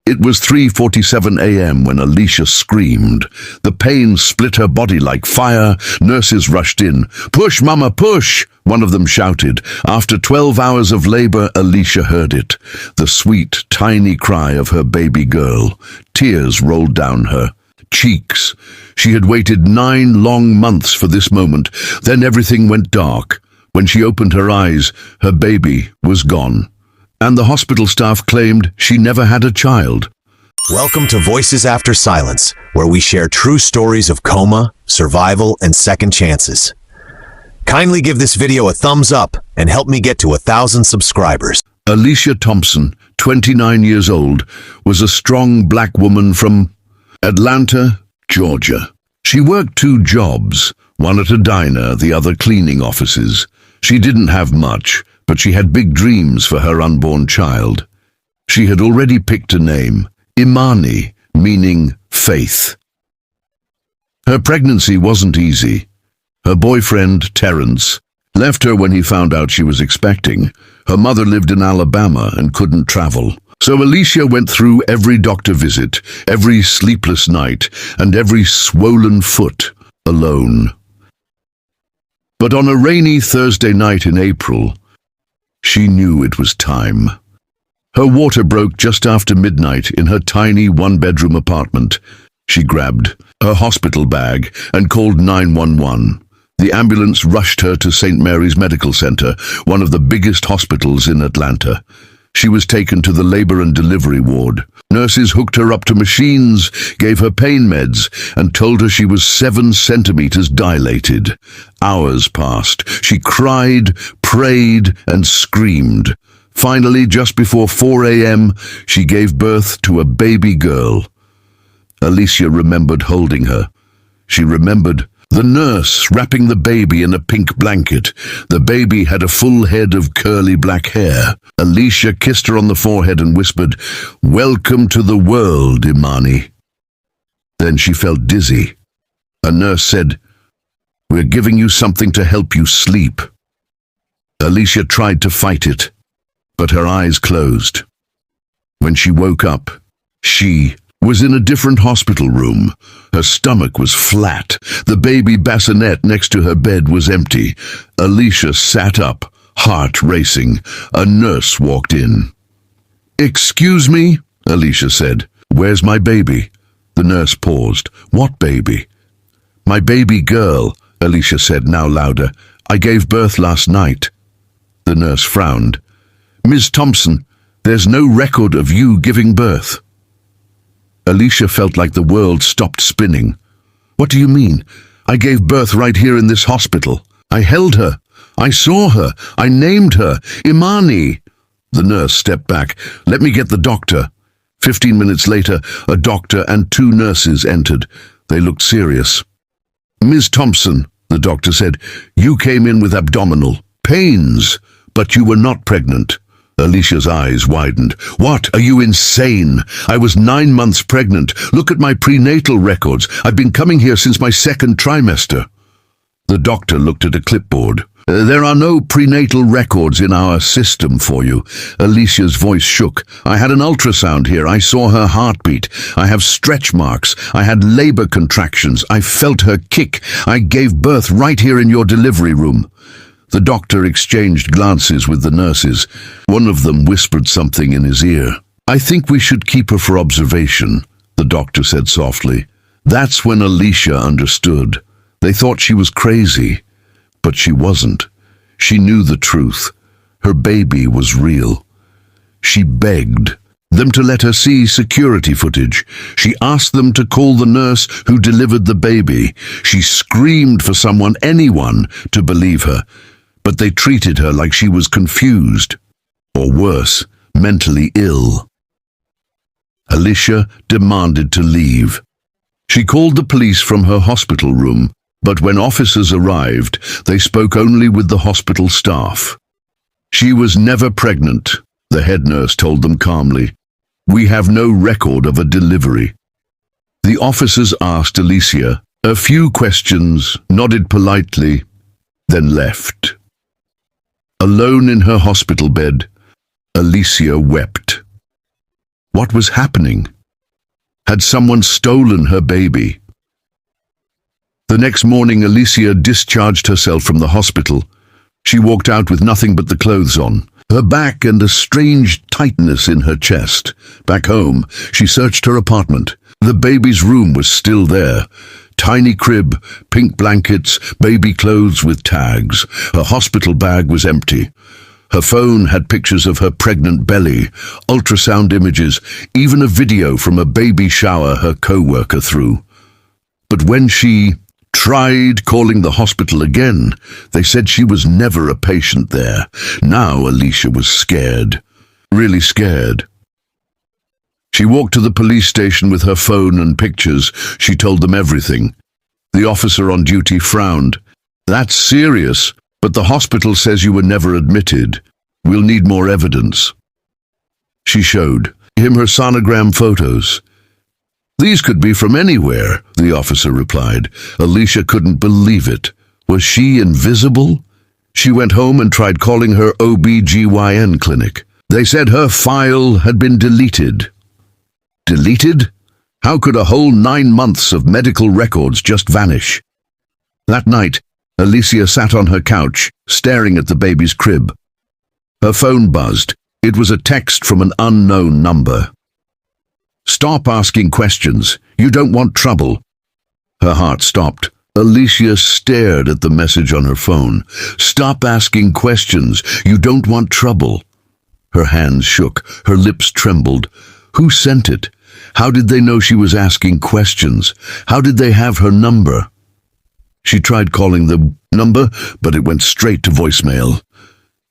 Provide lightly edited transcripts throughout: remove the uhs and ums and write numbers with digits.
It was 3:47 a.m. when Alicia screamed. The pain split her body like fire. Nurses rushed in. "Push, Mama, push!" one of them shouted. After 12 hours of labor, Alicia heard it. The sweet, tiny cry of her baby girl. Tears rolled down her cheeks. She had waited 9 long months for this moment. Then everything went dark. When she opened her eyes, her baby was gone. And the hospital staff claimed she never had a child. Welcome to Voices After Silence, where we share true stories of coma, survival, and second chances. Kindly give this video a thumbs up and help me get to 1,000 subscribers. Alicia Thompson, 29 years old, was a strong black woman from Atlanta, Georgia. She worked 2 jobs, one at a diner, the other cleaning offices. She didn't have much, but she had big dreams for her unborn child. She had already picked a name, Imani, meaning faith. Her pregnancy wasn't easy. Her boyfriend, Terrence, left her when he found out she was expecting. Her mother lived in Alabama and couldn't travel. So Alicia went through every doctor visit, every sleepless night, and every swollen foot alone. But on a rainy Thursday night in April, she knew it was time. Her water broke just after midnight in her tiny 1-bedroom apartment. She grabbed her hospital bag and called 911. The ambulance rushed her to St. Mary's Medical Center, one of the biggest hospitals in Atlanta. She was taken to the labor and delivery ward. Nurses hooked her up to machines, gave her pain meds, and told her she was 7 centimeters dilated. Hours passed. She cried, prayed, and screamed. Finally, just before 4 a.m., she gave birth to a baby girl. Alicia remembered holding her. She remembered the nurse wrapping the baby in a pink blanket. The baby had a full head of curly black hair. Alicia kissed her on the forehead and whispered, "Welcome to the world, Imani." Then she felt dizzy. A nurse said, "We're giving you something to help you sleep." Alicia tried to fight it, but her eyes closed. When she woke up, she was in a different hospital room. Her stomach was flat. The baby bassinet next to her bed was empty. Alicia sat up, heart racing. A nurse walked in. "Excuse me," Alicia said. "Where's my baby?" The nurse paused. "What baby?" "My baby girl," Alicia said, now louder. "I gave birth last night." The nurse frowned. "Ms. Thompson, there's no record of you giving birth." Alicia felt like the world stopped spinning. "What do you mean? I gave birth right here in this hospital. I held her. I saw her. I named her Imani." The nurse stepped back. "Let me get the doctor." 15 minutes later, a doctor and 2 nurses entered. They looked serious. "Ms. Thompson," the doctor said, "you came in with abdominal pains, but you were not pregnant." Alicia's eyes widened. "What? Are you insane? I was 9 months pregnant. Look at my prenatal records. I've been coming here since my 2nd trimester. The doctor looked at a clipboard. "There are no prenatal records in our system for you." Alicia's voice shook. "I had an ultrasound here. I saw her heartbeat. I have stretch marks. I had labor contractions. I felt her kick. I gave birth right here in your delivery room." The doctor exchanged glances with the nurses. One of them whispered something in his ear. "I think we should keep her for observation," the doctor said softly. That's when Alicia understood. They thought she was crazy, but she wasn't. She knew the truth. Her baby was real. She begged them to let her see security footage. She asked them to call the nurse who delivered the baby. She screamed for someone, anyone, to believe her. But they treated her like she was confused, or worse, mentally ill. Alicia demanded to leave. She called the police from her hospital room, but when officers arrived, they spoke only with the hospital staff. She was never pregnant, the head nurse told them calmly. "We have no record of a delivery." The officers asked Alicia a few questions, nodded politely, then left. Alone in her hospital bed, Alicia wept. What was happening? Had someone stolen her baby? The next morning, Alicia discharged herself from the hospital. She walked out with nothing but the clothes on, her back and a strange tightness in her chest. Back home, she searched her apartment. The baby's room was still there. Tiny crib, pink blankets, baby clothes with tags. Her hospital bag was empty. Her phone had pictures of her pregnant belly, ultrasound images, even a video from a baby shower her co-worker threw. But when she tried calling the hospital again, they said she was never a patient there. Now Alicia was scared, really scared. She walked to the police station with her phone and pictures. She told them everything. The officer on duty frowned. "That's serious, but the hospital says you were never admitted. We'll need more evidence." She showed him her sonogram photos. "These could be from anywhere," the officer replied. Alicia couldn't believe it. Was she invisible? She went home and tried calling her OB/GYN clinic. They said her file had been deleted. Deleted? How could a whole 9 months of medical records just vanish? That night, Alicia sat on her couch, staring at the baby's crib. Her phone buzzed. It was a text from an unknown number. "Stop asking questions. You don't want trouble." Her heart stopped. Alicia stared at the message on her phone. "Stop asking questions. You don't want trouble." Her hands shook. Her lips trembled. Who sent it? How did they know she was asking questions? How did they have her number? She tried calling the number, but it went straight to voicemail.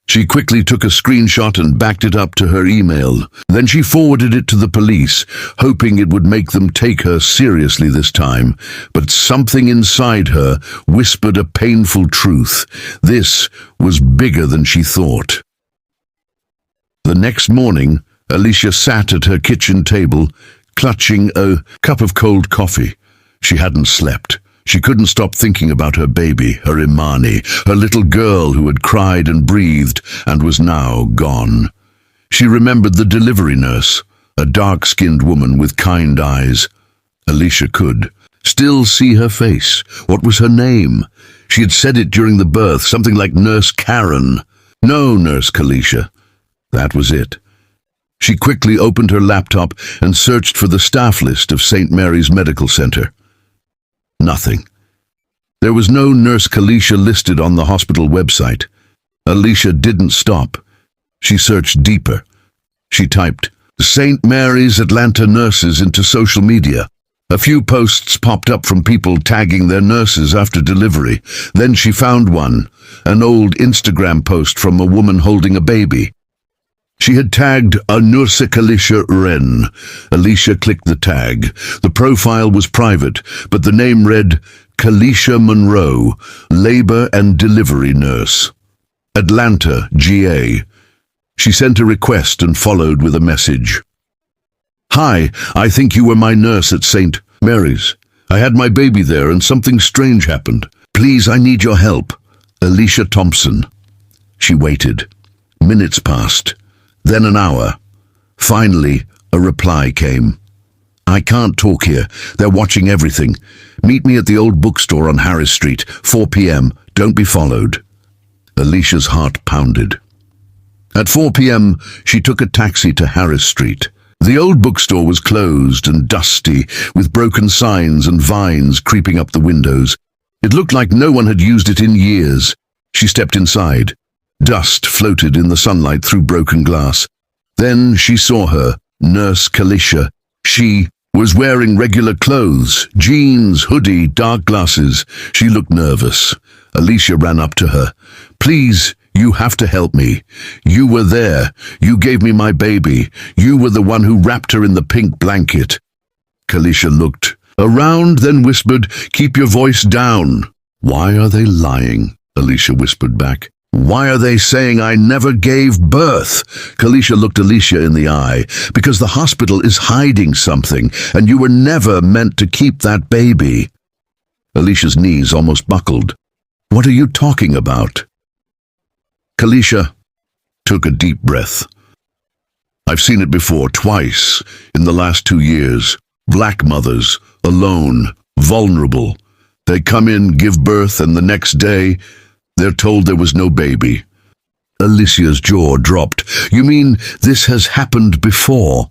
She quickly took a screenshot and backed it up to her email. Then she forwarded it to the police, hoping it would make them take her seriously this time. But something inside her whispered a painful truth. This was bigger than she thought. The next morning, Alicia sat at her kitchen table, clutching a cup of cold coffee. She hadn't slept. She couldn't stop thinking about her baby, her Imani, her little girl who had cried and breathed and was now gone. She remembered the delivery nurse, a dark-skinned woman with kind eyes. Alicia could still see her face. What was her name? She had said it during the birth, something like Nurse Karen. No, Nurse Kalisha. That was it. She quickly opened her laptop and searched for the staff list of St. Mary's Medical Center. Nothing. There was no Nurse Kalisha listed on the hospital website. Alicia didn't stop. She searched deeper. She typed St. Mary's Atlanta nurses into social media. A few posts popped up from people tagging their nurses after delivery. Then she found one, an old Instagram post from a woman holding a baby. She had tagged a Nurse Kalisha Wren. Alicia clicked the tag. The profile was private, but the name read Kalisha Monroe, Labor and Delivery Nurse. Atlanta, GA. She sent a request and followed with a message. "Hi, I think you were my nurse at St. Mary's. I had my baby there and something strange happened. Please, I need your help. Alicia Thompson." She waited. Minutes passed. Then an hour. Finally, a reply came. "I can't talk here. They're watching everything. Meet me at the old bookstore on Harris Street, 4 p.m. Don't be followed." Alicia's heart pounded. At 4 p.m., she took a taxi to Harris Street. The old bookstore was closed and dusty, with broken signs and vines creeping up the windows. It looked like no one had used it in years. She stepped inside. Dust floated in the sunlight through broken glass. Then she saw her, Nurse Kalisha. She was wearing regular clothes, jeans, hoodie, dark glasses. She looked nervous. Alicia ran up to her. "Please, you have to help me. You were there. You gave me my baby. You were the one who wrapped her in the pink blanket." Kalisha looked around, then whispered, "Keep your voice down." "Why are they lying?" Alicia whispered back. "Why are they saying I never gave birth?" Kalisha looked Alicia in the eye. "Because the hospital is hiding something, and you were never meant to keep that baby." Alicia's knees almost buckled. "What are you talking about?" Kalisha took a deep breath. I've seen it before, twice, in the last 2 years. Black mothers, alone, vulnerable. They come in, give birth, and the next day, they're told there was no baby. Alicia's jaw dropped. You mean this has happened before?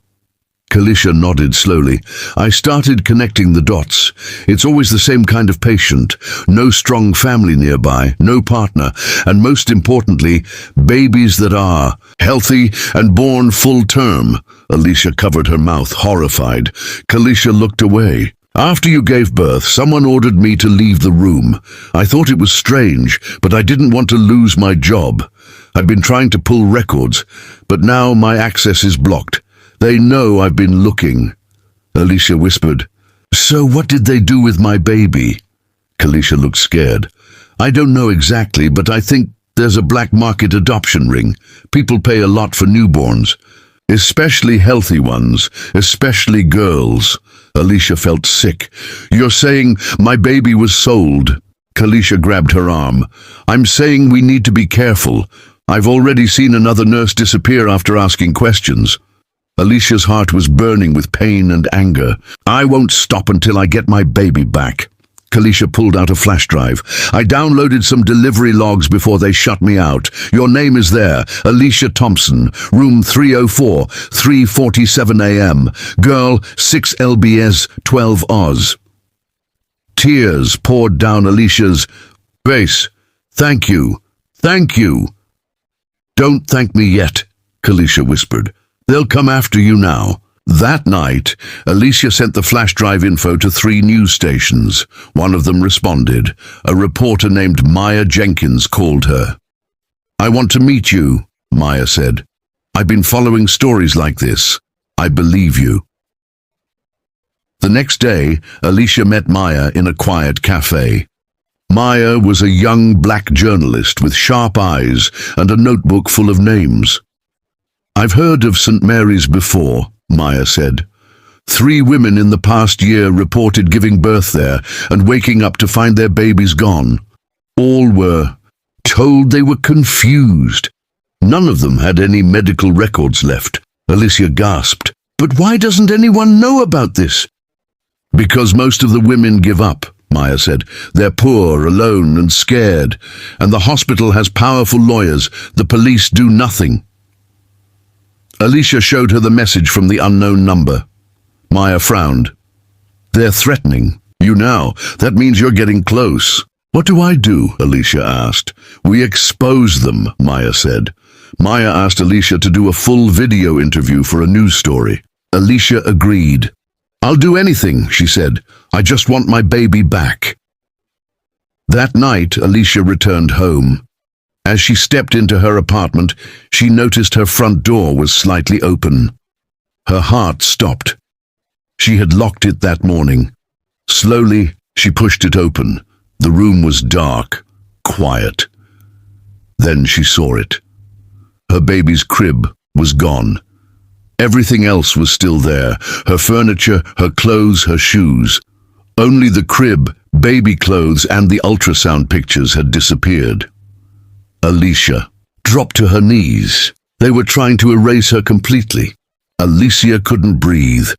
Kalisha nodded slowly. I started connecting the dots. It's always the same kind of patient. No strong family nearby, no partner, and most importantly, babies that are healthy and born full term. Alicia covered her mouth, horrified. Kalisha looked away. After you gave birth, someone ordered me to leave the room. I thought it was strange, but I didn't want to lose my job. I've been trying to pull records, but now my access is blocked. They know I've been looking. Alicia whispered. So what did they do with my baby? Kalisha looked scared. I don't know exactly, but I think there's a black market adoption ring. People pay a lot for newborns. Especially healthy ones, especially girls. Alicia felt sick. You're saying my baby was sold? Kalisha grabbed her arm. I'm saying we need to be careful. I've already seen another nurse disappear after asking questions. Alicia's heart was burning with pain and anger. I won't stop until I get my baby back. Kalisha pulled out a flash drive. I downloaded some delivery logs before they shut me out. Your name is there. Alicia Thompson. Room 304, 3:47 a.m. Girl, 6 lbs, 12 Oz. Tears poured down Alicia's face. Thank you. Thank you. Don't thank me yet, Kalisha whispered. They'll come after you now. That night, Alicia sent the flash drive info to 3 news stations. One of them responded. A reporter named Maya Jenkins called her. I want to meet you, Maya said. I've been following stories like this. I believe you. The next day, Alicia met Maya in a quiet cafe. Maya was a young black journalist with sharp eyes and a notebook full of names. I've heard of St. Mary's before, Maya said. 3 women in the past year reported giving birth there and waking up to find their babies gone. All were told they were confused. None of them had any medical records left. Alicia gasped. But why doesn't anyone know about this? Because most of the women give up, Maya said. They're poor, alone, and scared. And the hospital has powerful lawyers. The police do nothing. Alicia showed her the message from the unknown number. Maya frowned. They're threatening you now. That means you're getting close. What do I do? Alicia asked. We expose them, Maya said. Maya asked Alicia to do a full video interview for a news story. Alicia agreed. I'll do anything, she said. I just want my baby back. That night, Alicia returned home. As she stepped into her apartment, she noticed her front door was slightly open. Her heart stopped. She had locked it that morning. Slowly, she pushed it open. The room was dark, quiet. Then she saw it. Her baby's crib was gone. Everything else was still there. Her furniture, her clothes, her shoes. Only the crib, baby clothes, and the ultrasound pictures had disappeared. Alicia dropped to her knees. They were trying to erase her completely. Alicia couldn't breathe.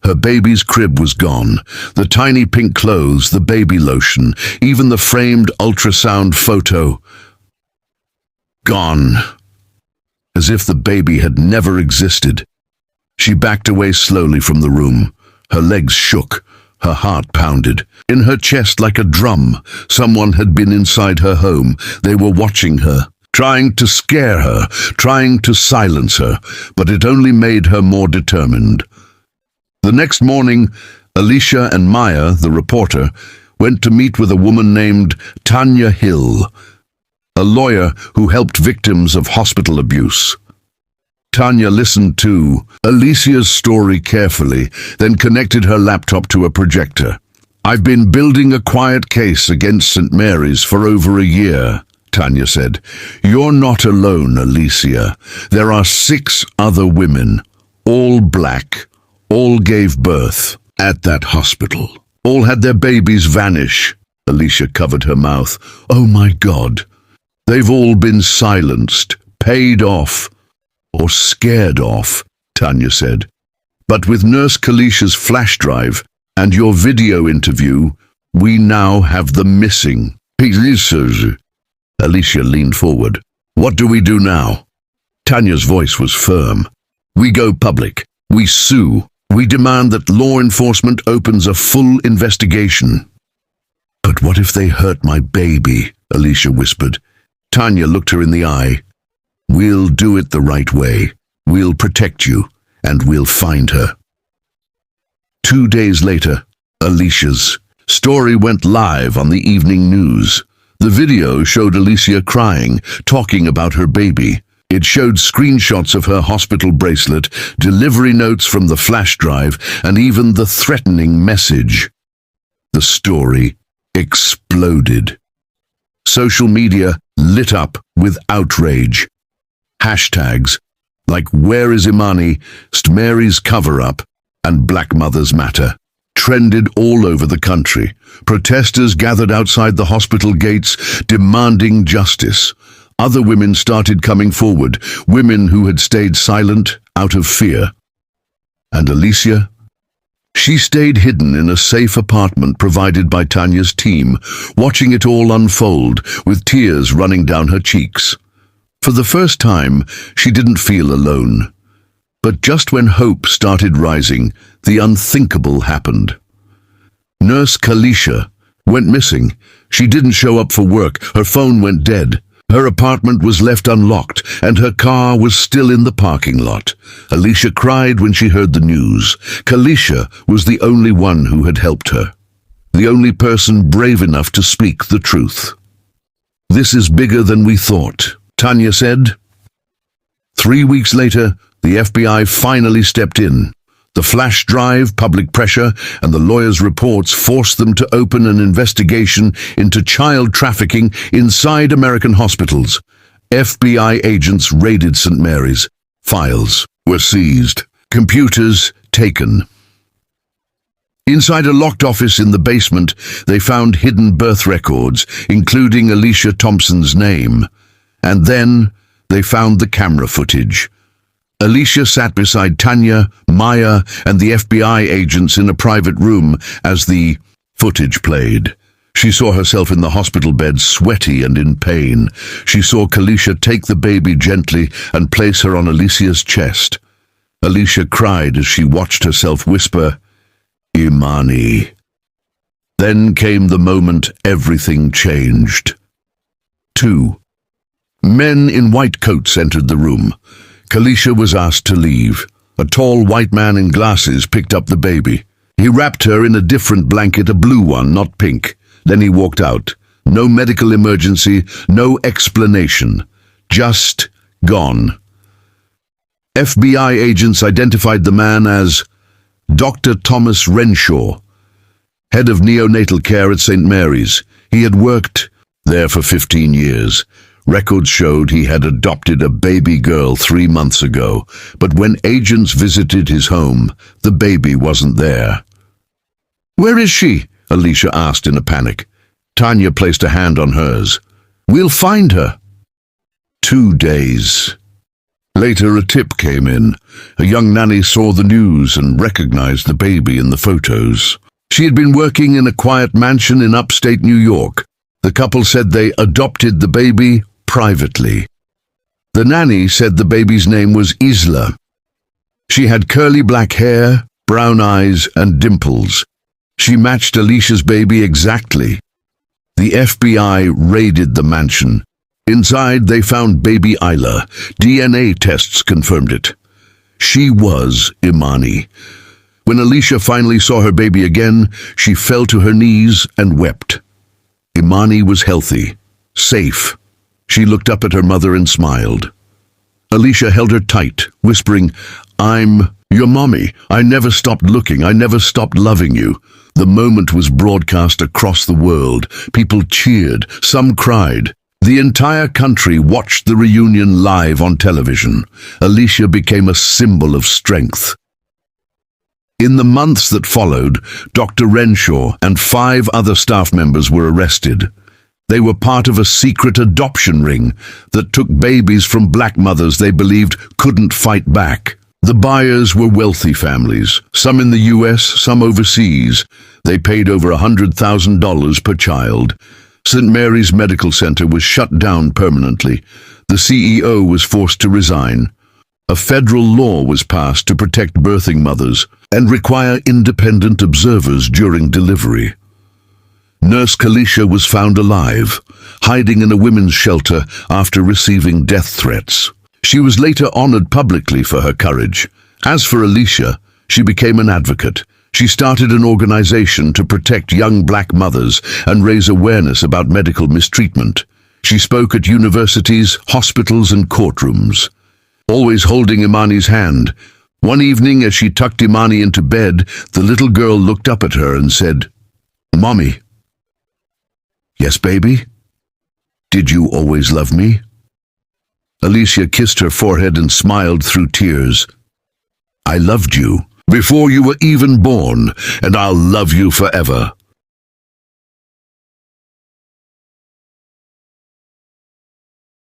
Her baby's crib was gone. The tiny pink clothes, the baby lotion, even the framed ultrasound photo. Gone. As if the baby had never existed. She backed away slowly from the room. Her legs shook. Her heart pounded. In her chest like a drum, someone had been inside her home. They were watching her, trying to scare her, trying to silence her, but it only made her more determined. The next morning, Alicia and Maya, the reporter, went to meet with a woman named Tanya Hill, a lawyer who helped victims of hospital abuse. Tanya listened to Alicia's story carefully, then connected her laptop to a projector. I've been building a quiet case against St. Mary's for over a year, Tanya said. You're not alone, Alicia. There are 6 other women, all black, all gave birth at that hospital. All had their babies vanish. Alicia covered her mouth. Oh my God. They've all been silenced, paid off, or scared off. Tanya said. "But with Nurse Kalicia's flash drive and your video interview, we now have the missing pieces." Alicia leaned forward. "What do we do now?" Tanya's voice was firm. "We go public. We sue. We demand that law enforcement opens a full investigation." "But what if they hurt my baby?" Alicia whispered. Tanya looked her in the eye. "We'll do it the right way. We'll protect you, and we'll find her." 2 days later, Alicia's story went live on the evening news. The video showed Alicia crying, talking about her baby. It showed screenshots of her hospital bracelet, delivery notes from the flash drive, and even the threatening message. The story exploded. Social media lit up with outrage. Hashtags like "Where is Imani?", "St. Mary's cover-up", and "Black Mothers Matter" trended all over the country. Protesters gathered outside the hospital gates, demanding justice. Other women started coming forward, women who had stayed silent out of fear. And Alicia? She stayed hidden in a safe apartment provided by Tanya's team, watching it all unfold, with tears running down her cheeks. For the first time, she didn't feel alone. But just when hope started rising, the unthinkable happened. Nurse Kalicia went missing. She didn't show up for work. Her phone went dead. Her apartment was left unlocked, and her car was still in the parking lot. Alicia cried when she heard the news. Kalicia was the only one who had helped her, the only person brave enough to speak the truth. "This is bigger than we thought," Tanya said. 3 weeks later, the FBI finally stepped in. The flash drive, public pressure, and the lawyers' reports forced them to open an investigation into child trafficking inside American hospitals. FBI agents raided St. Mary's. Files were seized. Computers taken. Inside a locked office in the basement, they found hidden birth records, including Alicia Thompson's name. And then they found the camera footage. Alicia sat beside Tanya, Maya, and the FBI agents in a private room as the footage played. She saw herself in the hospital bed, sweaty and in pain. She saw Kalicia take the baby gently and place her on Alicia's chest. Alicia cried as she watched herself whisper, "Imani." Then came the moment everything changed. 2 men in white coats entered the room. Kalicia was asked to leave. A tall white man in glasses picked up the baby. He wrapped her in a different blanket, a blue one, not pink. Then he walked out. No medical emergency, no explanation. Just gone. FBI agents identified the man as Dr. Thomas Renshaw, head of neonatal care at St. Mary's. He had worked there for 15 years. Records showed he had adopted a baby girl 3 months ago, but when agents visited his home, the baby wasn't there. "Where is she?" Alicia asked in a panic. Tanya placed a hand on hers. "We'll find her." 2 days. Later, a tip came in. A young nanny saw the news and recognized the baby in the photos. She had been working in a quiet mansion in upstate New York. The couple said they adopted the baby privately. The nanny said the baby's name was Isla. She had curly black hair, brown eyes, and dimples. She matched Alicia's baby exactly. The FBI raided the mansion. Inside, they found baby Isla. DNA tests confirmed it. She was Imani. When Alicia finally saw her baby again, she fell to her knees and wept. Imani was healthy, safe. She looked up at her mother and smiled. Alicia held her tight, whispering, "I'm your mommy. I never stopped looking. I never stopped loving you." The moment was broadcast across the world. People cheered. Some cried. The entire country watched the reunion live on television. Alicia became a symbol of strength. In the months that followed, Dr. Renshaw and 5 other staff members were arrested. They were part of a secret adoption ring that took babies from black mothers they believed couldn't fight back. The buyers were wealthy families, some in the US, some overseas. They paid over $100,000 per child. St. Mary's Medical Center was shut down permanently. The CEO was forced to resign. A federal law was passed to protect birthing mothers and require independent observers during delivery. Nurse Kalisha was found alive, hiding in a women's shelter after receiving death threats. She was later honored publicly for her courage. As for Alicia, she became an advocate. She started an organization to protect young black mothers and raise awareness about medical mistreatment. She spoke at universities, hospitals, and courtrooms, always holding Imani's hand. One evening, as she tucked Imani into bed, the little girl looked up at her and said, "Mommy." "Yes, baby? Did you always love me?" Alicia kissed her forehead and smiled through tears. "I loved you before you were even born, and I'll love you forever."